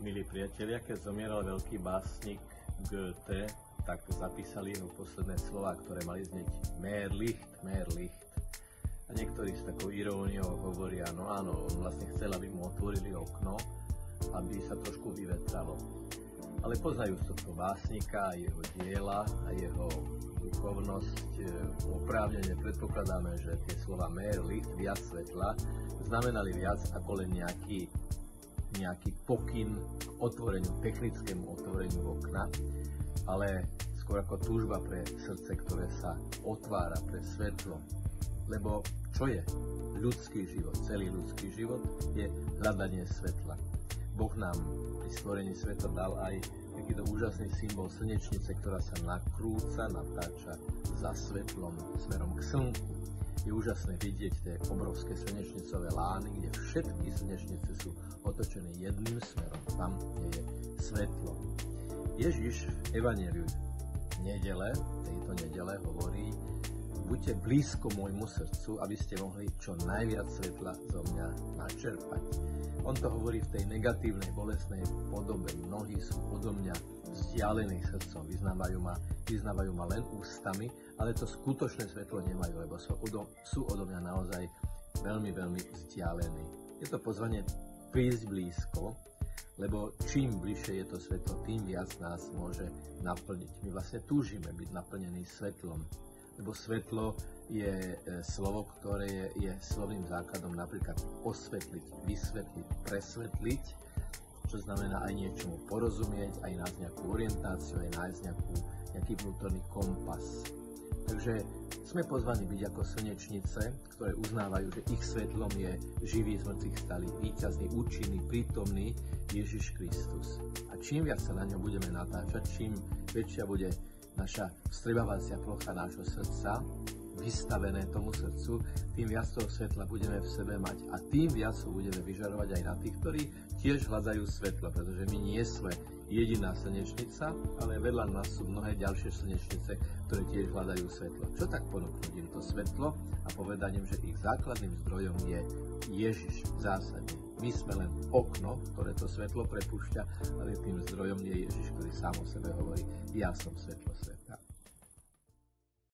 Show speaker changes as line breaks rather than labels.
Milí priatelia, keď zomieral veľký básnik Goethe, tak zapísali jeho posledné slová, ktoré mali znieť Mehr Licht, Mehr Licht. A niektorí s takou iróniou hovoria, no áno, on vlastne chcel, aby mu otvorili okno, aby sa trošku vyvetralo. Ale poznajú tohto básnika, jeho diela a jeho duchovnosť, oprávnene predpokladáme, že tie slova Mehr Licht, viac svetla, znamenali viac ako len nejaký pokyn k otvoreniu, technickému otvoreniu okna, ale skôr ako túžba pre srdce, ktoré sa otvára pre svetlo. Lebo čo je ľudský život? Celý ľudský život je hľadanie svetla. Boh nám pri stvorení sveta dal aj takýto úžasný symbol slnečnice, ktorá sa nakrúca, natáča za svetlom smerom k slnku. Je úžasné vidieť tie obrovské slnečnicové lány, kde všetky slnečnice sú otočené jedným smerom, tam, kde je svetlo. Ježiš v Evanjeliu tejto nedele hovorí: buďte blízko môjmu srdcu, aby ste mohli čo najviac svetla zo mňa načerpať. On to hovorí v tej negatívnej, bolestnej podobe. Mnohí sú odo mňa vzdialení srdcom, vyznávajú ma len ústami, ale to skutočné svetlo nemajú, lebo sú odo mňa naozaj veľmi, veľmi vzdialení. Je to pozvanie prísť blízko, lebo čím bližšie je to svetlo, tým viac nás môže naplniť. My vlastne túžime byť naplnení svetlom, lebo svetlo je slovo, ktoré je slovným základom napríklad osvetliť, vysvetliť, presvetliť, čo znamená aj niečomu porozumieť, aj nájsť nejakú orientáciu, aj nájsť nejaký vnútorný kompas. Takže sme pozvaní byť ako slnečnice, ktoré uznávajú, že ich svetlom je živý z mŕtvych stalý, víťazný, účinný, prítomný Ježiš Kristus. A čím viac sa na ňom budeme natáčať, čím väčšia bude naša vstrebávacia plocha nášho srdca, vystavené tomu srdcu, tým viac toho svetla budeme v sebe mať a tým viac ho budeme vyžarovať aj na tých, ktorí tiež hľadajú svetlo, pretože my nie sme jediná slnečnica, ale vedľa nás sú mnohé ďalšie slnečnice, ktoré tiež hľadajú svetlo. Čo tak ponúknuť im to svetlo a povedaním, že ich základným zdrojom je Ježiš zásadne. My sme len okno, ktoré to svetlo prepúšťa, ale tým zdrojom je Ježiš, ktorý sám o sebe hovorí: ja som svetlo sveta.